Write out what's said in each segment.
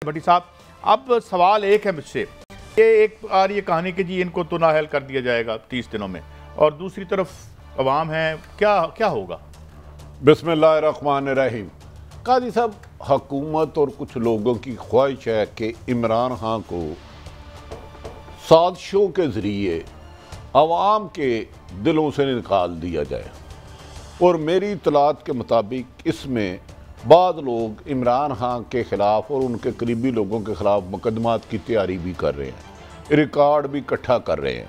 भट्टी साहब, अब सवाल एक है मुझसे, ये एक आ रही है कहानी कि जी इनको तो नाअहल कर दिया जाएगा 30 दिनों में, और दूसरी तरफ अवाम है, क्या होगा? बिस्मिल्लाहिर्रहमानिर्रहीम। काजी साहब, हुकूमत और कुछ लोगों की ख्वाहिश है कि इमरान खान को साजिशों के ज़रिए अवाम के दिलों से निकाल दिया जाए, और मेरी इतलात के मुताबिक इसमें बाद लोग इमरान खान के ख़िलाफ़ और उनके करीबी लोगों के ख़िलाफ़ मुकदमात की तैयारी भी कर रहे हैं, रिकॉर्ड भी इकट्ठा कर रहे हैं।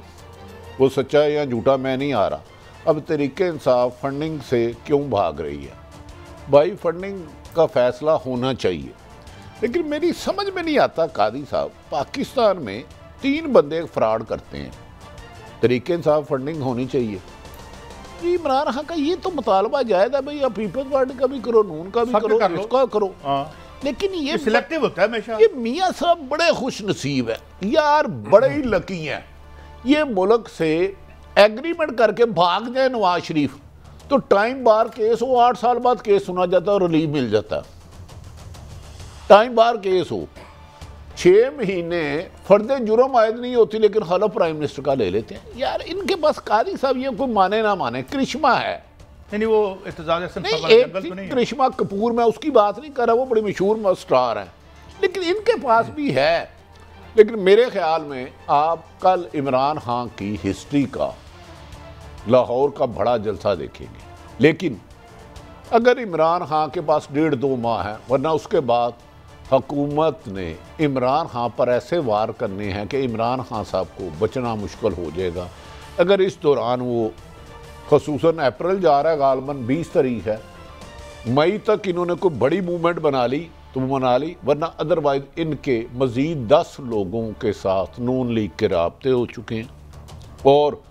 वो सच्चा या झूठा मैं नहीं आ रहा। अब तरीके इंसाफ फंडिंग से क्यों भाग रही है? भाई, फंडिंग का फ़ैसला होना चाहिए, लेकिन मेरी समझ में नहीं आता कादी साहब, पाकिस्तान में 3 बंदे फ्रॉड करते हैं, तरीके इंसाफ फंडिंग होनी चाहिए। इमरान खान का ये तो मुतालबा जायज़ है भाई, आप पीपल्स पार्टी का भी करो, नून का भी करो, इसका करो, लेकिन ये सिलेक्टिव होता है हमेशा। ये मियाँ साहब बड़े खुश नसीब है यार, बड़े ही लकी हैं। ये मुल्क से एग्रीमेंट करके भाग जाए नवाज शरीफ तो टाइम बार केस हो, 8 साल बाद केस सुना जाता है और रिलीफ मिल जाता है। टाइम बार केस हो, 6 महीने फर्द जुर्म आयद नहीं होती, लेकिन खलफ प्राइम मिनिस्टर का ले लेते हैं। यार इनके पास कादी साहब ये कोई माने ना माने, करिश्मा है। नहीं, वो इत्तेजाज एक करिश्मा कपूर, मैं उसकी बात नहीं कर रहा, वो बड़ी मशहूर स्टार है, लेकिन इनके पास भी है। लेकिन मेरे ख्याल में आप कल इमरान खान की हिस्ट्री का लाहौर का बड़ा जलसा देखेंगे, लेकिन अगर इमरान खान के पास 1.5-2 माह है, वरना उसके बाद हुकूमत ने इमरान खान पर ऐसे वार करने हैं कि इमरान खान साहब को बचना मुश्किल हो जाएगा। अगर इस दौरान वो ख़ुसूसन अप्रैल जा रहा है, गालबन 20 तारीख है, मई तक इन्होंने कोई बड़ी मूवमेंट बना ली तो मना ली, वरना अदरवाइज इनके मज़ीद 10 लोगों के साथ नून लीग के राब्ते हो चुके हैं और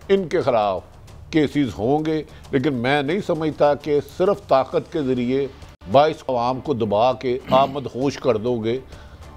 इनके ख़िलाफ़ केसेस होंगे। लेकिन मैं नहीं समझता कि सिर्फ ताकत के ज़रिए 22 आवाम को दबा के आप मदहोश कर दोगे।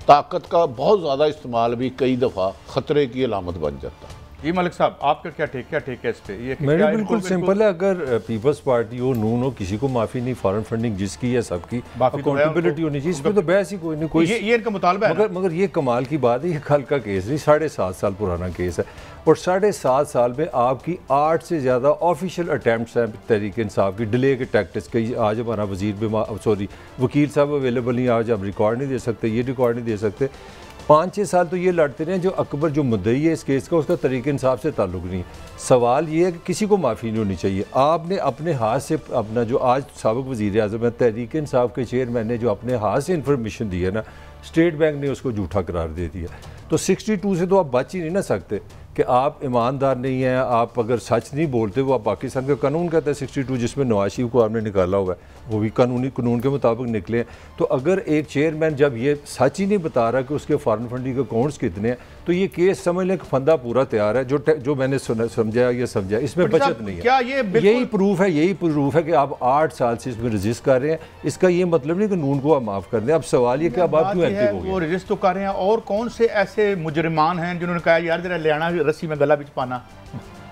ताकत का बहुत ज़्यादा इस्तेमाल भी कई दफ़ा ख़तरे की अलामत बन जाता है। जी मलिक साहब, आपका क्या टेक है इस पे? ये मेरी बिल्कुल सिंपल है, अगर पीपल्स पार्टी हो, नून हो, किसी को माफ़ी नहीं, फॉरेन फंडिंग जिसकी है सबकी अकाउंटेबिलिटी होनी चाहिए, इसमें तो बहस ही कोई नहीं, कोई ये इनका मुतालबा है। मगर ये कमाल की बात है, ये कल का केस नहीं, 7.5 साल पुराना केस है, और 7.5 साल में आपकी 8 से ज़्यादा ऑफिशियल अटैम्प्ट्स हैं तहरीक इंसाफ की डिले के टैक्टिक्स के। आज हमारा वकील साहब अवेलेबल नहीं, आज हम रिकॉर्ड नहीं दे सकते, ये रिकॉर्ड नहीं दे सकते। 5-6 साल तो ये लड़ते रहे। जो अकबर जो मुद्दई है इस केस का, उसका तरीके इंसाफ से ताल्लुक़ नहीं। सवाल ये है कि किसी को माफ़ी नहीं होनी चाहिए। आपने अपने हाथ से अपना, जो आज साबिक़ वज़ीर-ए-आज़म है, तहरीक इंसाफ के चेयरमैन ने जो अपने हाथ से इन्फॉर्मेशन दी है ना, स्टेट बैंक ने उसको झूठा करार दे दिया। तो 62 से तो आप बच ही नहीं ना सकते कि आप ईमानदार नहीं हैं, आप अगर सच नहीं बोलते। वो आप पाकिस्तान का कानून कहता है 62, जिसमें नवाज शरीफ को आपने निकाला हुआ है, वो भी कानून के मुताबिक निकले हैं। तो अगर एक चेयरमैन जब ये सच ही नहीं बता रहा कि उसके फॉरेन फंडिंग के अकाउंट्स कितने हैं, तो ये केस समझ लें कि फंदा पूरा तैयार है। जो मैंने समझा या समझा, इसमें बचत नहीं है। क्या यही प्रूफ है कि आप 8 साल से इसमें रजिस्ट कर रहे हैं। इसका ये मतलब नहीं कि नून को आप माफ़ कर दें। अब सवाल ये कि अब आप क्यों एक्टिव हो गए? वो रजिस्ट तो कर रहे हैं, और कौन से ऐसे मुजरिमान हैं जिन्होंने कहा यार जरा ले आना रस्सी में गला बिच पाना?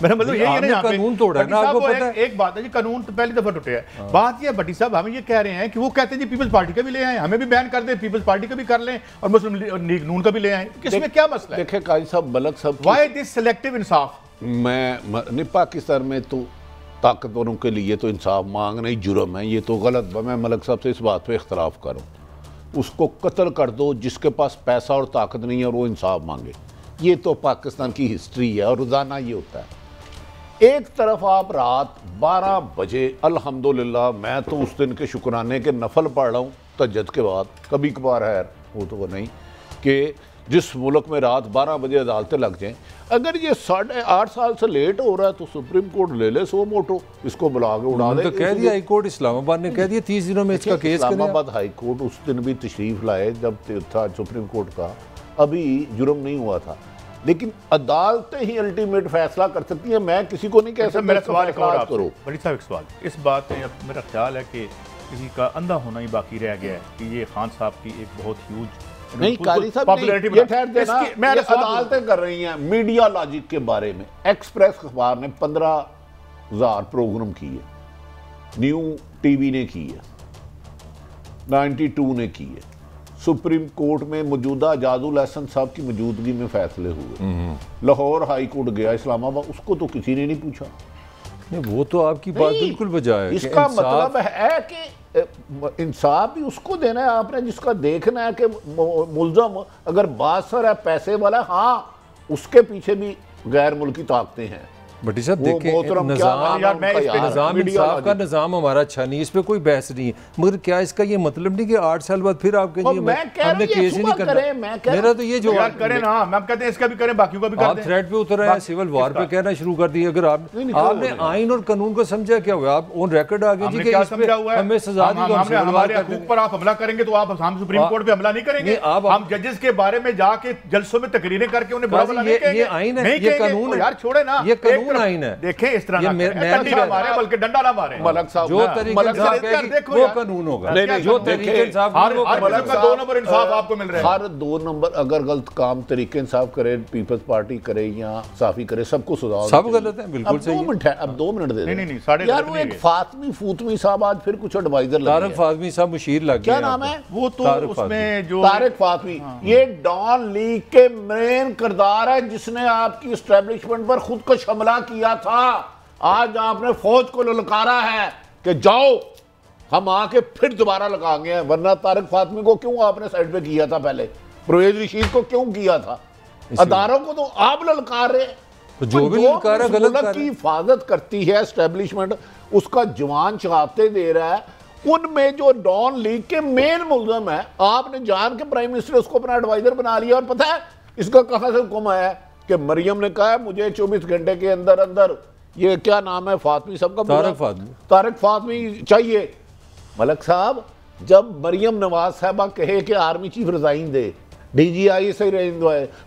मेरा मतलब यही है ना, कानून तोड़ा ना, आपको पता है। एक बात है जी, कानून तो पहली दफा टूटे है। बात ये भट्टी साहब, हम ये कह रहे हैं कि वो कहते हैं जी पीपल्स पार्टी का भी ले आए, हमें भी बैन कर दे, पीपल्स पार्टी का भी कर लें और मुस्लिम लीग नून का भी ले आए। इसमें क्या मसला है? देखिए काजी साहब, मलक साहब, व्हाई दिस सिलेक्टिव इंसाफ? मैं पाकिस्तान में तो ताकतवरों के लिए तो इंसाफ मांगना ही जुर्म है, ये तो गलत। मैं मलक साहब से इस बात पे इख्तलाफ करूँ। उसको कत्ल कर दो जिसके पास पैसा और ताकत नहीं है और वो इंसाफ मांगे, ये तो पाकिस्तान की हिस्ट्री है और रोज़ाना ये होता है। एक तरफ आप रात 12 बजे अल्हम्दुलिल्लाह, मैं तो उस दिन के शुक्राने के नफल पढ़ रहा हूँ तहज्जुद के बाद, कभी कभार है वो तो वो नहीं, कि जिस मुल्क में रात 12 बजे अदालतें लग जाएं। अगर ये 8.5 साल से लेट हो रहा है तो सुप्रीम कोर्ट ले ले सो मोटो, इसको बुला के उड़ा दे। तो कह दिया हाई कोर्ट इस्लामाबाद ने, कह दिया 30 दिनों में इसका केस करें। इस्लामाबाद हाई कोर्ट उस दिन भी तशरीफ लाए जब था सुप्रीम कोर्ट का, अभी जुर्म नहीं हुआ था, लेकिन अदालतें ही अल्टीमेट फैसला कर सकती हैं। मैं किसी को नहीं कह सकता। मेरा सवाल एक और करो बड़ी साहब, एक सवाल इस बात में मेरा ख्याल है कि किसी का अंधा होना ही बाकी रह गया है कि ये खान साहब की एक बहुत ह्यूज नहीं काजी साहब, ये ठहर देना, ये अदालतें कर रही हैं मीडिया लॉजिक के बारे में। एक्सप्रेस अखबार ने 15,000 प्रोग्राम किए, न्यू टीवी ने की है, 92 ने की है, सुप्रीम कोर्ट में मौजूदा एजाजुल एहसन साहब की मौजूदगी में फैसले हुए, लाहौर हाई कोर्ट गया, इस्लामाबाद, उसको तो किसी ने नहीं पूछा। नहीं, वो तो आपकी बात बिल्कुल बजाय है। इसका मतलब है कि इंसाफ भी उसको देना है आपने जिसका देखना है कि मुल्जम अगर बासर है, पैसे वाला, हाँ उसके पीछे भी गैर मुल्की ताकतें हैं। भट्टी साहब देखें, निज़ाम इंसाफ का निज़ाम हमारा अच्छा नहीं, इस पे कोई बहस नहीं है, मगर क्या इसका ये मतलब नहीं कि 8 साल बाद फिर आपके हमने केस ही नहीं करना। मेरा तो ये जो करें ना, हम कहते हैं इसका भी करें, बाकियों का भी आप थ्रेट पे उतर आए, सिविल वॉर पे कहना शुरू कर दिए। अगर आपने आइन और कानून को समझा क्या हुआ, आप ऑन रिकॉर्ड आ गए जी कि हमें सजा दी, हमारे हकूक पर आप हमला करेंगे तो आप हम सुप्रीम कोर्ट पे हमला नहीं करेंगे, हम जजेस के बारे में जाके जलसों में तकरीरें करके उन्हें बुरा भला नहीं कहेंगे। ये आइन है, ये कानून है यार, छोड़े ना, ये कानून आइन है। देखें इस तरह ना मारे बल्कि डंडा ना मारे। मलक साहब जो तरीके इंसाफ वो कानून होगा, जो तरीके इंसाफ हर 2 नंबर इंसाफ आपको मिल रहा है। हर 2 नंबर अगर गलत काम तरीके इंसाफ करे, पीपल्स पार्टी करे या साफी करे, सबको सजा, सब गलत है, बिल्कुल सही है। 2 मिनट है, अब 2 मिनट दे नहीं साढ़े यार। वो एक फातमी फूतमी साहब आज फिर कुछ एडवाइजर तारिक फातमी साहब मुशीर लग गए, क्या नाम है वो तो उसमें जो तारिक फातमी, ये डॉन लीग के मेन किरदार है जिसने आपकी एस्टेब्लिशमेंट पर खुद को हमला किया था। आज आपने फौज को ललकारा है कि जाओ हम आके फिर दोबारा लगाएंगे, वरना तारिक फातमी को क्यों आपने साइड पे किया था, पहले परवेज रशीद को क्यों किया था, अदारों को तो आप ललकार रहे। तो जो भी ललकारा गलत कर रहे की हिफाजत करती है एस्टेब्लिशमेंट, उसका जवान चढ़ाते दे रहा है, उनमें जो डॉन लीग के मेन मुल्ज़िम है, आपने जान के प्राइम मिनिस्टर उसको अपना एडवाइजर बना लिया। और पता है इसका कहां से हुक्म आया है कि मरियम ने कहा मुझे 24 घंटे के अंदर अंदर, ये क्या नाम है फातमी साहब का, तारिक फातमी चाहिए। मलक साहब, जब मरियम नवाज साहबा कहे कि आर्मी चीफ रिजाइन दे, DGI से रेंज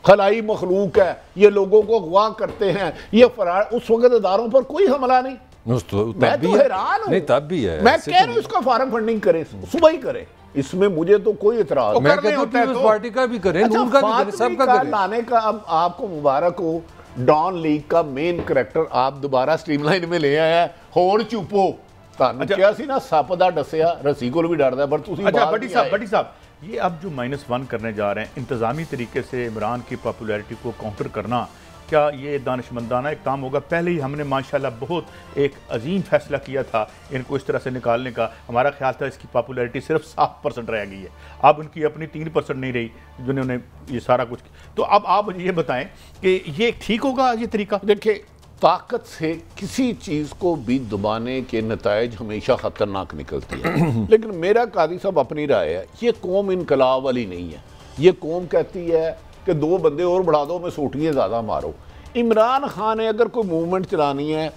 खलाई मखलूक है, ये लोगों को अगवा करते हैं, ये फरार, उस वक्त अदारों पर कोई हमला नहीं। मैं तो हैरान हूं। तब भी है, मैं कह रहा हूं इसका फार्म फंडिंग करे, सुबह ही करे, इसमें मुझे तो कोई इतराज नहीं। मैं कहता हूं पीपल्स पार्टी का भी करें, नून का भी करें, सबका करें। लाने का अब आपको मुबारक हो, डॉन लीग का मेन करैक्टर आप दोबारा स्ट्रीमलाइन में ले आए हैं। होर चुपो क्या सी ना सप दा डसिया रसी को भी डरदा, पर तुसी भट्टी साहब ये अब जो -1 करने जा रहे हैं इंतजामी तरीके से इमरान की पॉपुलैरिटी को काउंटर करना, क्या ये दानिशमंदाना एक काम होगा? पहले ही हमने माशाल्लाह बहुत एक अजीम फैसला किया था इनको इस तरह से निकालने का। हमारा ख्याल था इसकी पॉपुलैरिटी सिर्फ 7% रह गई है, अब उनकी अपनी 3% नहीं रही जिन्होंने ये सारा कुछ। तो अब आप ये बताएं कि ये ठीक होगा ये तरीका? देखिए, ताकत से किसी चीज़ को भी दबाने के नतायज हमेशा ख़तरनाक निकलती है। लेकिन मेरा कादी साहब अपनी राय है, ये कौम इनकलाब वाली नहीं है। ये कौम कहती है कि 2 बंदे और बढ़ा दो, मैं सोटियाँ ज़्यादा मारो। इमरान खान ने अगर कोई मूवमेंट चलानी है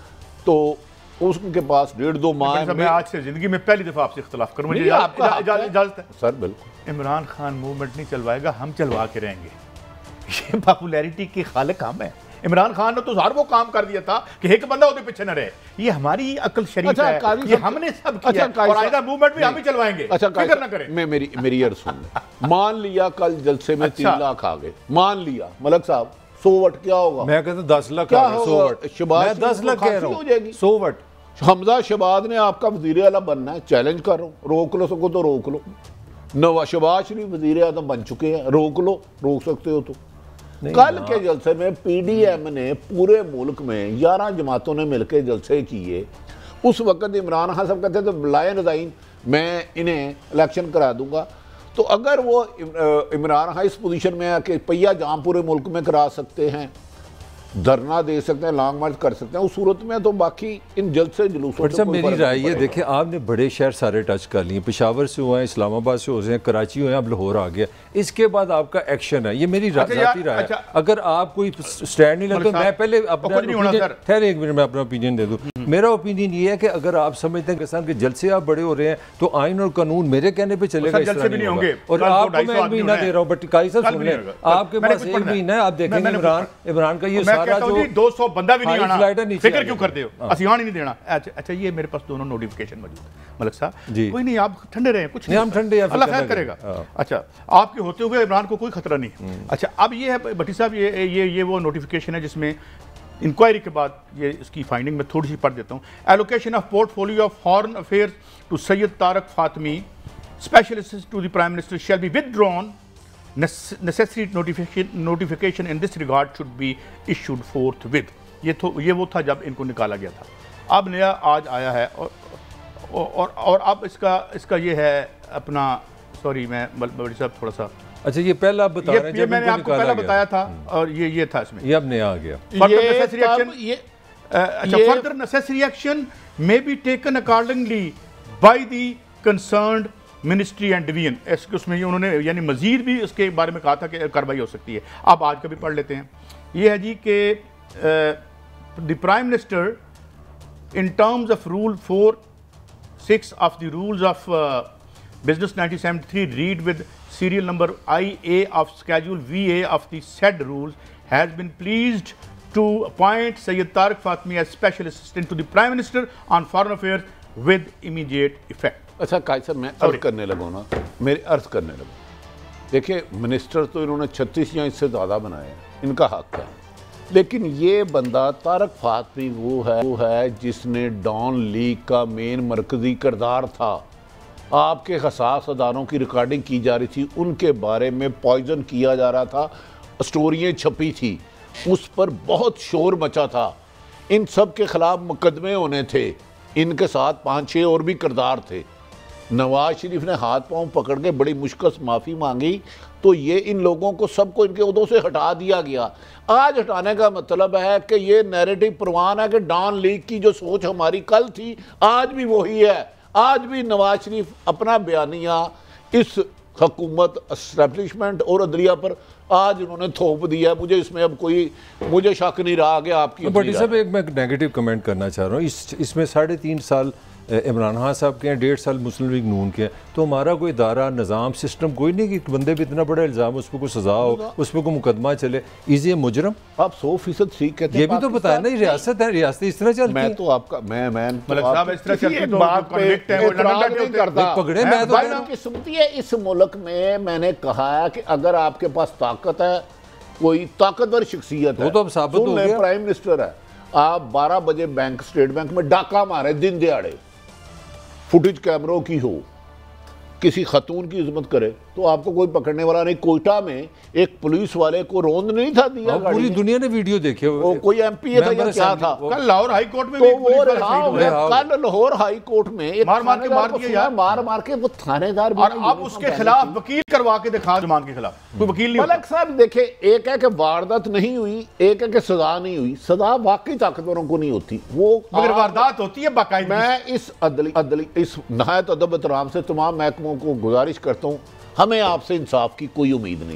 तो उसके पास 1.5-2 माह। मैं आज से ज़िंदगी में पहली दफ़ा आपसे इख्तिलाफ करूँ, मुझे इजाज़त है सर? बिल्कुल। इमरान खान मूवमेंट नहीं चलवाएगा, हम चलवा के रहेंगे। ये पॉपुलैरिटी की खालिक हम है। इमरान खान ने तो हर वो काम कर दिया था कि एक बंदा उसके पीछे न रहे। ये हमारी अकल शरीफ है, ये हमने सब किया और आइंदा मूवमेंट भी हम ही चलवाएंगे। अच्छा, फिक्र न करें। मेरी अर्ज़ सुन ले। मान लिया कल जलसे में 3 लाख आ गए, मान लिया मलक साहब, 100 वोट क्या होगा? मैं कहता 10 लाख क्या होगा, 100 वोट। शहबाज, मैं 10 लाख कह रहा हूं, 100 वोट। हमजा शहबाज ने आपका वजीर आला बनना है, चैलेंज कर रहा हूं, रोक लो सको तो रोक लो। नवाज शहबाज शरीफ वजीर आजम बन चुके हैं, रोक लो, रोक सकते हो तो। कल के जलसे में PDM ने पूरे मुल्क में 11 जमातों ने मिलकर जलसे किए। उस वक्त इमरान खान साहब कहते थे बुलाए रजाइन, मैं इन्हें इलेक्शन करा दूंगा। तो अगर वो इमरान खान इस पोजीशन में है कि पहिया जाम पूरे मुल्क में करा सकते हैं, धरना दे सकते हैं, लॉन्ग मार्च कर सकते हैं, उस सूरत में तो बाकी इन जलसे जुलूसों से मेरी राय ये देखिए, आपने बड़े शहर सारे टच कर लिए, पेशावर से हुए हैं, इस्लामाबाद से हुए हैं, कराची हुए हैं, अब लाहौर आ गया। इसके बाद आपका एक्शन है, ये मेरी जाती राय है। अगर आप कोई स्टैंड नहीं लेते, मैं पहले अपना ठहरे 1 मिनट में अपना ओपिनियन दे दूँ। मेरा ओपिनियन ये है कि अगर आप समझते हैं किसान के जलसे आप बड़े हो रहे हैं तो आइन और कानून मेरे कहने पे चलेगा, इस तरह नहीं होगा। और आपको मैं 1 महीना दे रहा हूँ, बट काई साहब सुन लें, आपके पास 1 महीना है, आप देखेंगे इमरान का ये सारा जो 200 बंदा भी नहीं आना, फिक्र क्यों करते हो? असियान ही नहीं देना। अच्छा, ये मेरे पास दोनों नोटिफिकेशन मौजूद है मलक साहब, कोई नहीं, आप ठंडे रहे, कुछ नहीं, हम ठंडे, अल्लाह खैर करेगा। अच्छा, आपके होते हुए इमरान को कोई खतरा नहीं। अच्छा, अब ये है भट्टी साहब, ये वो नोटिफिकेशन है जिसमें इंक्वायरी के बाद ये इसकी फाइंडिंग में थोड़ी सी पढ़ देता हूँ। Allocation of portfolio of foreign affairs to Syed Tariq Fatmi special assistance to the Prime Minister shall be withdrawn. Necessary notification in this regard should be issued forthwith. ये वो था जब इनको निकाला गया था। अब नया आज आया है और अब इसका ये है अपना, सॉरी मैं बड़ी साहब थोड़ा सा, अच्छा ये पहला आप बता रहे हैं, ये मैंने आपको पहला बताया था और ये था इसमें, ये अब नया आ गया। Further necessary action may be taken accordingly by the concerned ministry and division. उसमें उन्होंने यानी मजीद भी इसके बारे में कहा था कि कार्रवाई हो सकती है। अब आज का भी पढ़ लेते हैं। ये है जी कि the prime minister in terms of rule 4(6) of the rules of business 1973 read with serial number IA of schedule VA of the said rules has been pleased to appoint Syed Tariq Fatmi as special assistant to the prime minister on foreign affairs with immediate effect. अच्छा कायद साहब, मैं अर्ज करने लगूँ ना, मेरे अर्ज करने लगूँ। देखिए मिनिस्टर तो इन्होंने 36 या इससे ज़्यादा बनाए हैं, इनका हक है, लेकिन ये बंदा तारिक फातमी वो है जिसने डॉन लीग का मेन मरकज़ी किरदार था। आपके खसास अदारों की रिकॉर्डिंग की जा रही थी, उनके बारे में पॉइजन किया जा रहा था, स्टोरियाँ छपी थी, उस पर बहुत शोर मचा था। इन सब के खिलाफ मुकदमे होने थे, इनके साथ 5-6 और भी किरदार थे। नवाज शरीफ ने हाथ पांव पकड़ के बड़ी मुश्किल से माफ़ी मांगी, तो ये इन लोगों को सबको इनके उहदों से हटा दिया गया। आज हटाने का मतलब है कि ये नैरेटिव प्रवान है कि डॉन लीग की जो सोच हमारी कल थी आज भी वही है। आज भी नवाज शरीफ अपना बयानिया इस हुकूमत, एस्टेब्लिशमेंट और अदलिया पर आज उन्होंने थोप दिया। मुझे इसमें अब मुझे शक नहीं रहा कि आपकी। बट सब एक मैं नेगेटिव कमेंट करना चाह रहा हूँ। इसमें 3.5 साल इमरान खान साहब के हैं, 1.5 साल मुस्लिम लीग नून के हैं, तो हमारा कोई इदारा, निज़ाम, सिस्टम कोई नहीं कि बंदे भी इतना बड़ा इल्ज़ाम, उस पर कोई सज़ा हो, उस पर कोई मुकदमा चले, इज़ ये मुजरम। आप 100% ठीक कहते हैं। ये भी तो बताया ना, रियासत है, रियासतें इस तरह चलती हैं। मैं तो आपका इस मुल्क में मैंने कहा है कि अगर आपके पास ताकत है, कोई ताकतवर शख्सियत है, तो अब साबित हो गया। प्राइम मिनिस्टर है, आप 12 बजे बैंक, स्टेट बैंक में डाका मारे दिन दिहाड़े, फुटेज कैमरों की हो, किसी खतून की इज्जत करे, तो आपको कोई पकड़ने वाला नहीं। कोयटा में एक पुलिस वाले को रोंद नहीं था दिया, पूरी दुनिया ने वीडियो देखे। वो कोई MP था या क्या था, कल लाहौर हाई कोर्ट में, तो वो कल लाहौर हाई कोर्ट में मार मार के वो थानेदार, और अब उसके खिलाफ वकील करवा के दिखा, जमान के खिलाफ कोई वकील नहीं। मलक साहब देखे, एक है कि वारदात नहीं हुई, एक है कि सजा नहीं हुई। सजा वाकई ताकतवरों को नहीं होती, वो मगर वारदात होती है बाकायदा। मैं इस इस नहायत अदब एहतराम से तमाम महकमों को गुजारिश करता हूँ, हमें आपसे इंसाफ की कोई उम्मीद नहीं।